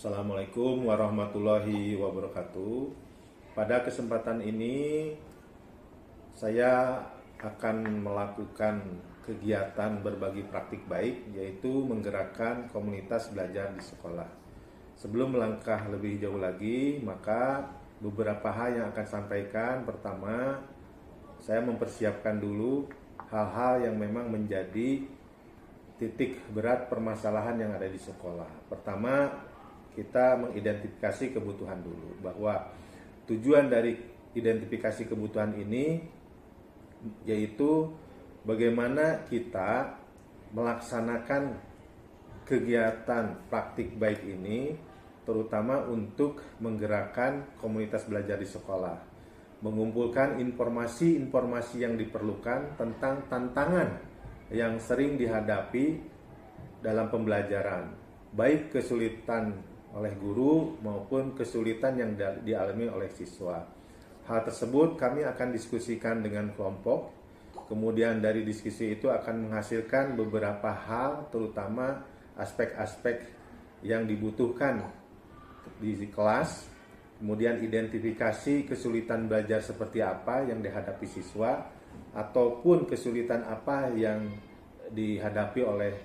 Assalamualaikum warahmatullahi wabarakatuh. Pada kesempatan ini saya akan melakukan kegiatan berbagi praktik baik, yaitu menggerakkan komunitas belajar di sekolah. Sebelum melangkah lebih jauh lagi, maka beberapa hal yang akan sampaikan. Pertama, saya mempersiapkan dulu hal-hal yang memang menjadi titik berat permasalahan yang ada di sekolah. Pertama, kita mengidentifikasi kebutuhan dulu, bahwa tujuan dari identifikasi kebutuhan ini yaitu bagaimana kita melaksanakan kegiatan praktik baik ini, terutama untuk menggerakkan komunitas belajar di sekolah, mengumpulkan informasi-informasi yang diperlukan tentang tantangan yang sering dihadapi dalam pembelajaran, baik kesulitan oleh guru maupun kesulitan yang dialami oleh siswa. Hal tersebut kami akan diskusikan dengan kelompok. Kemudian dari diskusi itu akan menghasilkan beberapa hal, terutama aspek-aspek yang dibutuhkan di kelas. Kemudian identifikasi kesulitan belajar seperti apa yang dihadapi siswa, ataupun kesulitan apa yang dihadapi oleh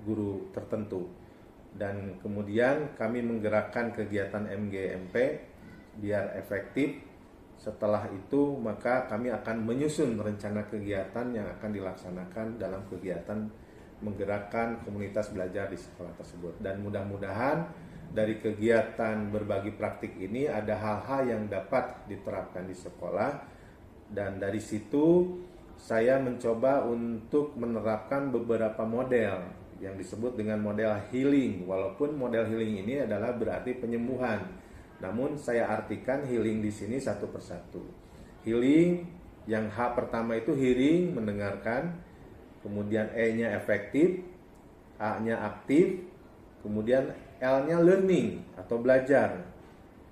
guru tertentu. Dan kemudian kami menggerakkan kegiatan MGMP biar efektif. Setelah itu maka kami akan menyusun rencana kegiatan yang akan dilaksanakan dalam kegiatan menggerakkan komunitas belajar di sekolah tersebut. Dan mudah-mudahan dari kegiatan berbagi praktik ini ada hal-hal yang dapat diterapkan di sekolah. Dan dari situ saya mencoba untuk menerapkan beberapa model yang disebut dengan model healing. Walaupun model healing ini adalah berarti penyembuhan, namun saya artikan healing di sini satu persatu. Healing yang H pertama itu hearing, mendengarkan, kemudian E-nya efektif, A-nya aktif, kemudian L-nya learning atau belajar,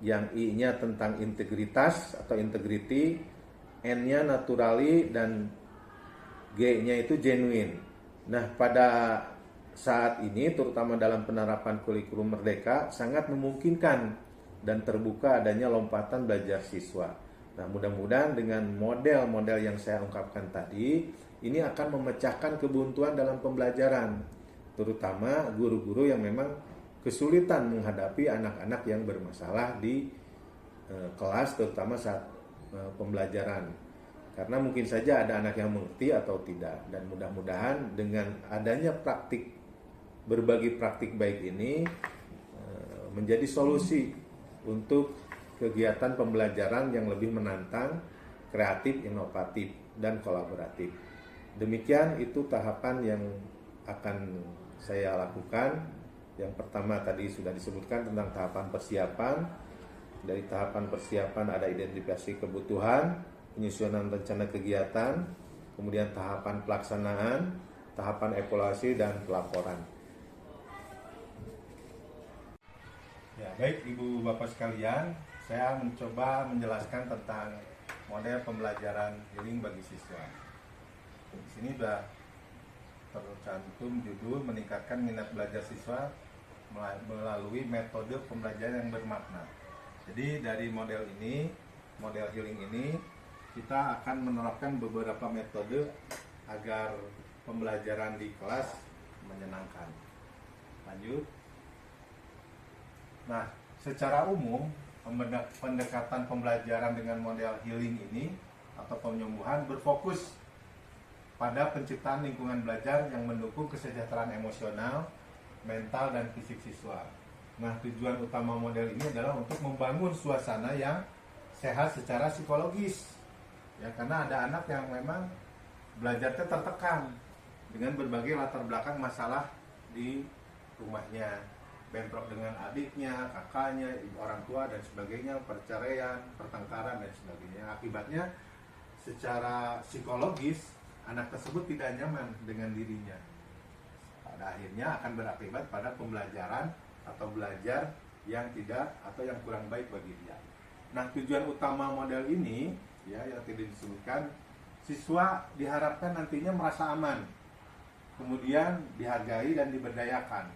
yang I-nya tentang integritas atau integrity, N-nya naturally, dan G-nya itu genuine. Nah, pada saat ini terutama dalam penerapan kurikulum Merdeka sangat memungkinkan dan terbuka adanya lompatan belajar siswa. Nah, mudah-mudahan dengan model-model yang saya ungkapkan tadi ini akan memecahkan kebuntuan dalam pembelajaran, terutama guru-guru yang memang kesulitan menghadapi anak-anak yang bermasalah di kelas, terutama saat pembelajaran. Karena mungkin saja ada anak yang mengerti atau tidak. Dan mudah-mudahan dengan adanya berbagi praktik baik ini menjadi solusi untuk kegiatan pembelajaran yang lebih menantang, kreatif, inovatif, dan kolaboratif. Demikian itu tahapan yang akan saya lakukan. Yang pertama tadi sudah disebutkan tentang tahapan persiapan. Dari tahapan persiapan ada identifikasi kebutuhan, penyusunan rencana kegiatan, kemudian tahapan pelaksanaan, tahapan evaluasi, dan pelaporan. Ya, baik Ibu Bapak sekalian, saya mencoba menjelaskan tentang model pembelajaran healing bagi siswa. Di sini sudah tercantum judul meningkatkan minat belajar siswa melalui metode pembelajaran yang bermakna. Jadi dari model ini, model healing ini, kita akan menerapkan beberapa metode agar pembelajaran di kelas menyenangkan. Lanjut. Nah, secara umum pendekatan pembelajaran dengan model healing ini atau penyembuhan berfokus pada penciptaan lingkungan belajar yang mendukung kesejahteraan emosional, mental, dan fisik siswa. Nah, tujuan utama model ini adalah untuk membangun suasana yang sehat secara psikologis. Ya, karena ada anak yang memang belajarnya tertekan dengan berbagai latar belakang masalah di rumahnya, bentrok dengan adiknya, kakaknya, orang tua, dan sebagainya, perceraian, pertengkaran, dan sebagainya. Akibatnya secara psikologis anak tersebut tidak nyaman dengan dirinya. Pada akhirnya akan berakibat pada pembelajaran atau belajar yang tidak atau yang kurang baik bagi dia. Nah, tujuan utama model ini ya yang tidak disebutkan, siswa diharapkan nantinya merasa aman, kemudian dihargai dan diberdayakan.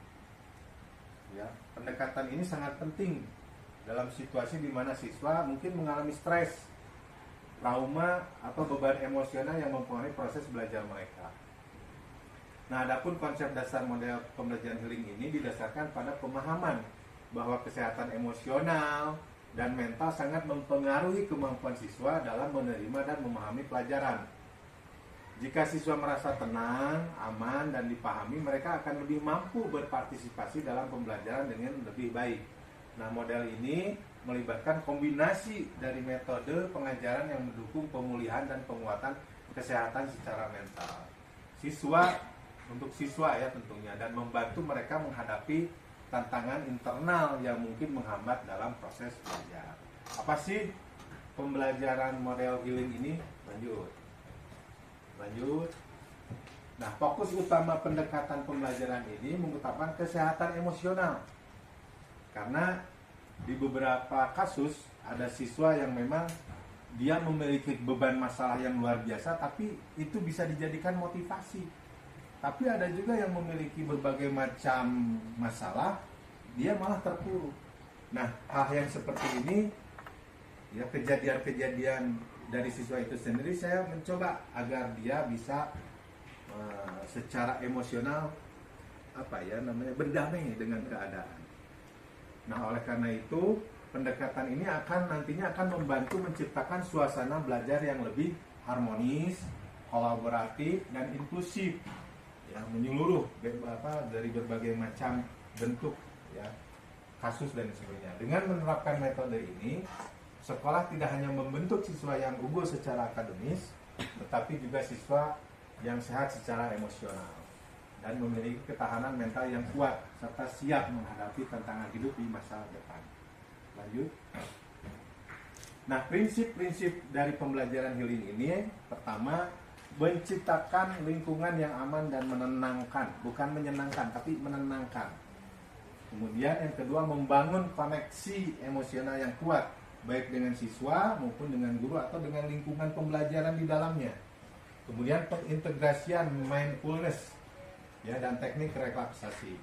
Ya, pendekatan ini sangat penting dalam situasi di mana siswa mungkin mengalami stres, trauma, atau beban emosional yang mempengaruhi proses belajar mereka. Nah, adapun konsep dasar model pembelajaran healing ini didasarkan pada pemahaman bahwa kesehatan emosional dan mental sangat mempengaruhi kemampuan siswa dalam menerima dan memahami pelajaran. Jika siswa merasa tenang, aman, dan dipahami, mereka akan lebih mampu berpartisipasi dalam pembelajaran dengan lebih baik. Nah, model ini melibatkan kombinasi dari metode pengajaran yang mendukung pemulihan dan penguatan kesehatan secara mental. Untuk siswa ya tentunya, dan membantu mereka menghadapi tantangan internal yang mungkin menghambat dalam proses belajar. Apa sih pembelajaran model healing ini? Lanjut. Nah, fokus utama pendekatan pembelajaran ini mengutamakan kesehatan emosional. Karena di beberapa kasus ada siswa yang memang dia memiliki beban masalah yang luar biasa, tapi itu bisa dijadikan motivasi. Tapi ada juga yang memiliki berbagai macam masalah, dia malah terpuruk. Nah, hal yang seperti ini, ya, kejadian-kejadian dari siswa itu sendiri, saya mencoba agar dia bisa secara emosional berdamai dengan keadaan. Nah, oleh karena itu pendekatan ini nantinya akan membantu menciptakan suasana belajar yang lebih harmonis, kolaboratif, dan inklusif, ya, menyeluruh dari berbagai macam bentuk, ya, kasus dan sebagainya. Dengan menerapkan metode ini, sekolah tidak hanya membentuk siswa yang unggul secara akademis, tetapi juga siswa yang sehat secara emosional dan memiliki ketahanan mental yang kuat serta siap menghadapi tantangan hidup di masa depan. Lanjut. Nah, prinsip-prinsip dari pembelajaran healing ini, pertama, menciptakan lingkungan yang aman dan menenangkan, bukan menyenangkan tapi menenangkan. Kemudian yang kedua, membangun koneksi emosional yang kuat, baik dengan siswa maupun dengan guru atau dengan lingkungan pembelajaran di dalamnya. Kemudian pengintegrasian mindfulness, ya, dan teknik relaksasi.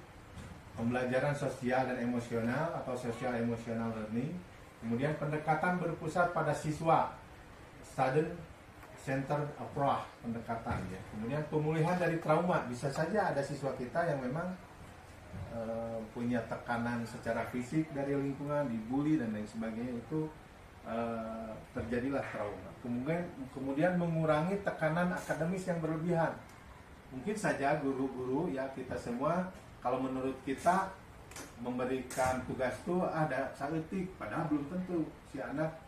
Pembelajaran sosial dan emosional atau social emotional learning. Kemudian pendekatan berpusat pada siswa, student centered approach pendekatan, ya. Kemudian pemulihan dari trauma, bisa saja ada siswa kita yang memang punya tekanan secara fisik dari lingkungan, dibully dan lain sebagainya, itu terjadilah trauma. Kemudian mengurangi tekanan akademis yang berlebihan. Mungkin saja guru-guru, ya, kita semua, kalau menurut kita memberikan tugas itu ada saeutik, padahal belum tentu si anak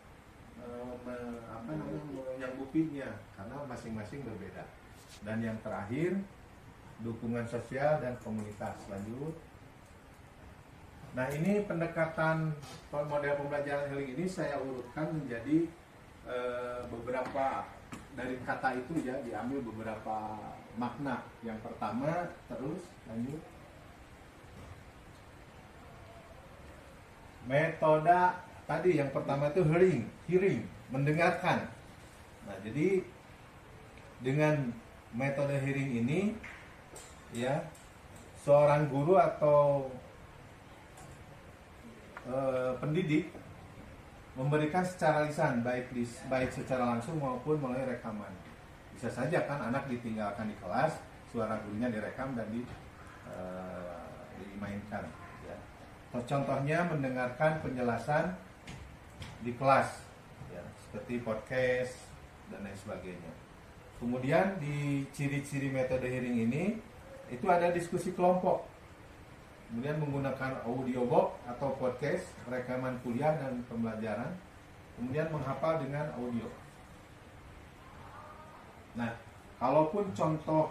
menyanggupinya, karena masing-masing berbeda. Dan yang terakhir, dukungan sosial dan komunitas. Lanjut. Nah, ini pendekatan model pembelajaran healing ini saya urutkan menjadi beberapa dari kata itu, ya, diambil beberapa makna. Yang pertama, terus lanjut. Metode tadi yang pertama itu hearing, mendengarkan. Nah, jadi dengan metode hearing ini, ya, seorang guru atau pendidik memberikan secara lisan, baik secara langsung maupun melalui rekaman. Bisa saja kan anak ditinggalkan di kelas, suara gurunya direkam dan dimainkan, ya. Contohnya mendengarkan penjelasan di kelas, ya, seperti podcast dan lain sebagainya. Kemudian di ciri-ciri metode hearing ini itu ada diskusi kelompok. Kemudian menggunakan audiobook atau podcast, rekaman kuliah dan pembelajaran. Kemudian menghafal dengan audio. Nah, kalaupun contoh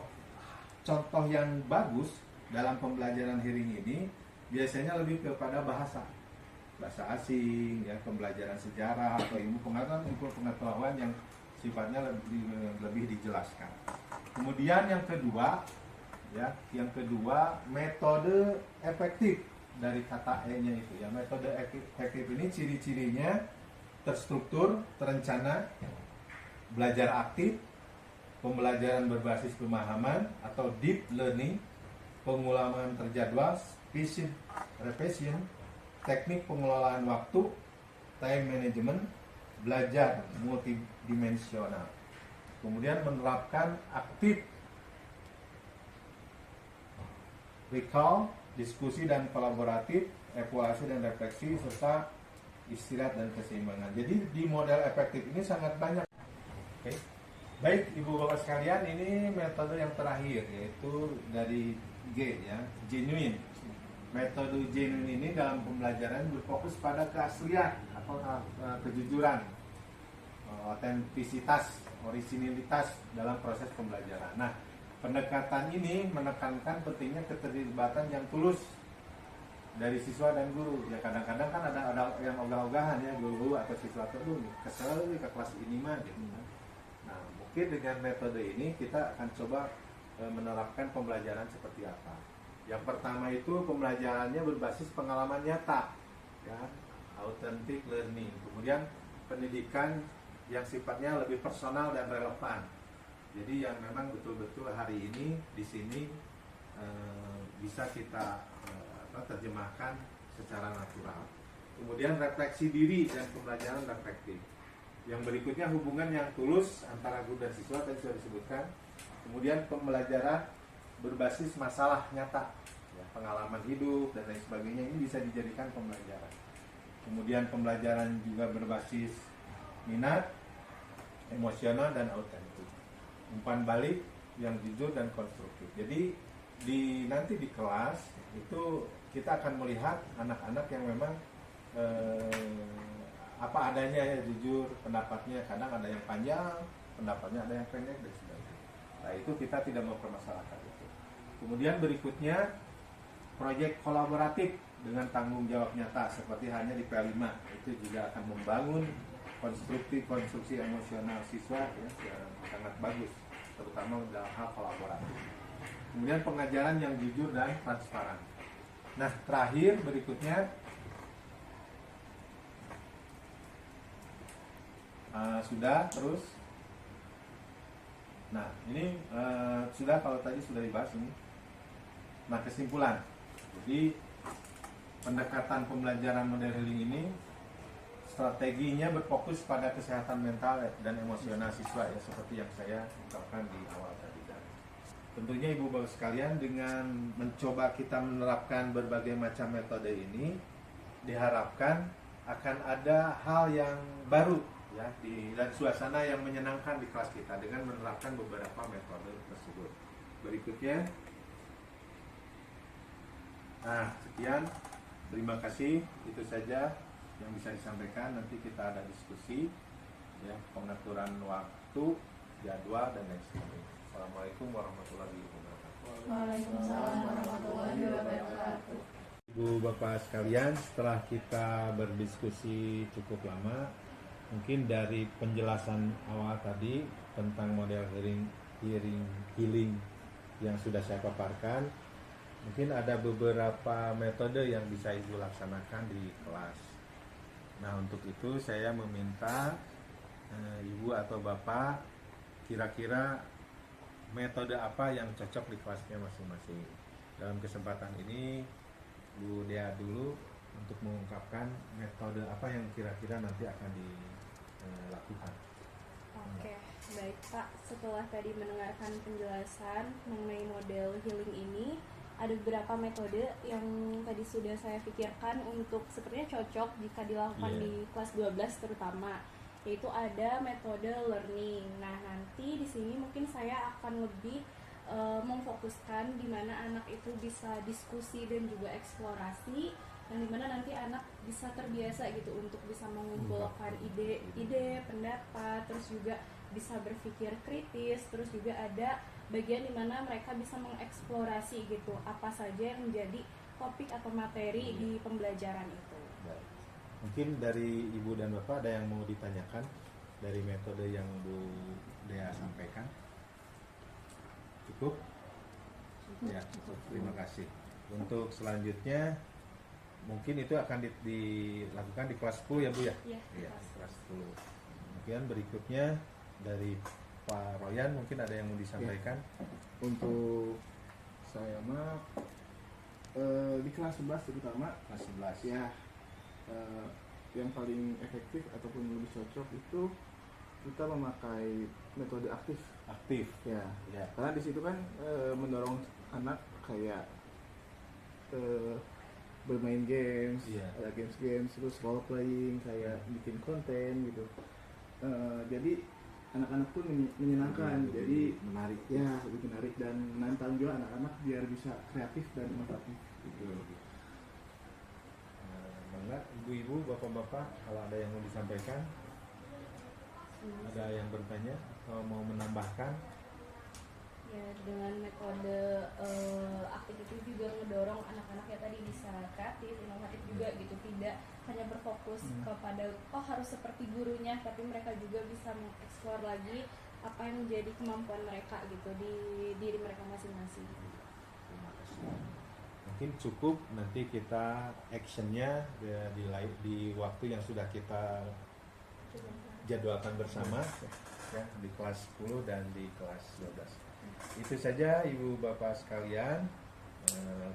yang bagus dalam pembelajaran hearing ini biasanya lebih kepada bahasa asing, ya, pembelajaran sejarah atau ilmu pengetahuan yang sifatnya lebih dijelaskan. Kemudian yang kedua, metode efektif dari kata E-nya itu, ya. Metode efektif ini ciri-cirinya terstruktur, terencana, belajar aktif, pembelajaran berbasis pemahaman atau deep learning, pengulangan terjadwal, vision revision, teknik pengelolaan waktu, time management, belajar multidimensional. Kemudian menerapkan aktif recall, diskusi dan kolaboratif, evaluasi dan refleksi, serta istirahat dan keseimbangan. Jadi di model efektif ini sangat banyak. Oke. Baik Ibu Bapak sekalian, ini metode yang terakhir yaitu dari G ya, genuine. Metode genuine ini dalam pembelajaran berfokus pada keaslian atau kejujuran, otentisitas, orisinilitas dalam proses pembelajaran. Nah, pendekatan ini menekankan pentingnya keterlibatan yang tulus dari siswa dan guru. Ya kadang-kadang kan ada yang ogah-ogahan ya, guru atau siswa tuh kesel ke kelas ini mah gitu. Nah, mungkin dengan metode ini kita akan coba menerapkan pembelajaran seperti apa. Yang pertama itu pembelajarannya berbasis pengalaman nyata, ya, authentic learning. Kemudian pendidikan yang sifatnya lebih personal dan relevan. Jadi yang memang betul-betul hari ini di sini bisa kita terjemahkan secara natural. Kemudian refleksi diri dan pembelajaran reflektif. Yang berikutnya hubungan yang tulus antara guru dan siswa tadi sudah disebutkan. Kemudian pembelajaran berbasis masalah nyata, ya, pengalaman hidup dan lain sebagainya, ini bisa dijadikan pembelajaran. Kemudian pembelajaran juga berbasis minat, emosional dan autentik. Umpan balik yang jujur dan konstruktif. Jadi nanti di kelas itu kita akan melihat anak-anak yang memang apa adanya ya, jujur pendapatnya. Kadang ada yang panjang pendapatnya, ada yang pendek dan sebagainya. Nah itu kita tidak mempermasalahkan itu. Kemudian berikutnya proyek kolaboratif dengan tanggung jawab nyata seperti hanya di P5. Itu juga akan membangun konstruksi emosional siswa ya, yang sangat bagus, terutama dalam hal kolaboratif. Kemudian pengajaran yang jujur dan transparan. Nah terakhir berikutnya sudah terus. Nah ini sudah, kalau tadi sudah dibahas ini. Nah kesimpulan. Jadi pendekatan pembelajaran model healing ini strateginya berfokus pada kesehatan mental dan emosional siswa ya, seperti yang saya ungkapkan di awal tadi. Tentunya Ibu Bapak sekalian, dengan mencoba kita menerapkan berbagai macam metode ini, diharapkan akan ada hal yang baru ya dan suasana yang menyenangkan di kelas kita dengan menerapkan beberapa metode tersebut. Berikutnya, nah sekian, terima kasih, itu saja yang bisa disampaikan. Nanti kita ada diskusi ya, pengaturan waktu, jadwal dan lain sebagainya. Assalamualaikum warahmatullahi wabarakatuh. Waalaikumsalam warahmatullahi wabarakatuh. Ibu Bapak sekalian, setelah kita berdiskusi cukup lama, mungkin dari penjelasan awal tadi tentang model healing yang sudah saya paparkan, mungkin ada beberapa metode yang bisa Ibu laksanakan di kelas. Nah untuk itu saya meminta Ibu atau Bapak kira-kira metode apa yang cocok di kelasnya masing-masing. Dalam kesempatan ini Bu Dea dulu untuk mengungkapkan metode apa yang kira-kira nanti akan dilakukan. Oke, baik Pak. Setelah tadi mendengarkan penjelasan mengenai model healing ini, ada beberapa metode yang tadi sudah saya pikirkan untuk sepertinya cocok jika dilakukan di kelas 12 terutama, yaitu ada metode learning. Nah, nanti di sini mungkin saya akan lebih memfokuskan di mana anak itu bisa diskusi dan juga eksplorasi, dan di mana nanti anak bisa terbiasa gitu untuk bisa mengumpulkan ide, pendapat, terus juga bisa berpikir kritis, terus juga ada bagian di mana mereka bisa mengeksplorasi gitu apa saja yang menjadi topik atau materi di pembelajaran itu. Baik. Mungkin dari Ibu dan Bapak ada yang mau ditanyakan dari metode yang Bu Dea sampaikan? Cukup? Ya, cukup. Terima kasih. Untuk selanjutnya mungkin itu akan dilakukan di kelas 10 ya Bu ya? Iya, kelas 10. Kemudian berikutnya dari Pak Royan, mungkin ada yang mau disampaikan? Untuk saya mah, Di kelas 11 terutama Kelas 11. ya, yang paling efektif ataupun lebih cocok itu kita memakai metode aktif Aktif. ya, Ya. karena di situ kan mendorong anak kayak bermain games, Iya. ada games terus role playing, kayak bikin konten gitu. Jadi anak-anak pun menyenangkan, jadi menarik. ya lebih menarik dan menantang juga anak-anak biar bisa kreatif dan inovatif gitu. Bangga, ibu-ibu, bapak-bapak, kalau ada yang mau disampaikan, ada yang bertanya, atau mau menambahkan. Ya, dengan metode aktif itu juga ngedorong anak-anak ya tadi bisa kreatif, inovatif juga gitu, tidak hanya berfokus kepada harus seperti gurunya, tapi mereka juga bisa mengeksplor lagi apa yang menjadi kemampuan mereka gitu di diri mereka masing-masing. Terima kasih. Mungkin cukup, nanti kita actionnya di waktu yang sudah kita jadwalkan bersama ya, di kelas 10 dan di kelas 12. Itu saja ibu bapak sekalian,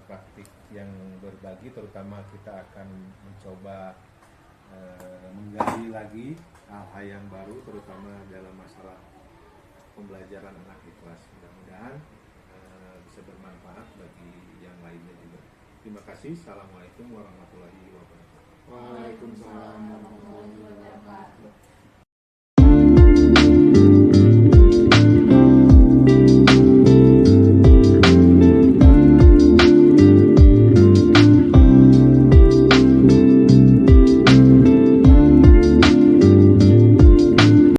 praktik yang berbagi, terutama kita akan mencoba menggali lagi hal-hal yang baru, terutama dalam masalah pembelajaran anak di kelas. Mudah-mudahan bisa bermanfaat bagi yang lainnya juga. Terima kasih. Assalamualaikum warahmatullahi wabarakatuh. Waalaikumsalam warahmatullahi wabarakatuh.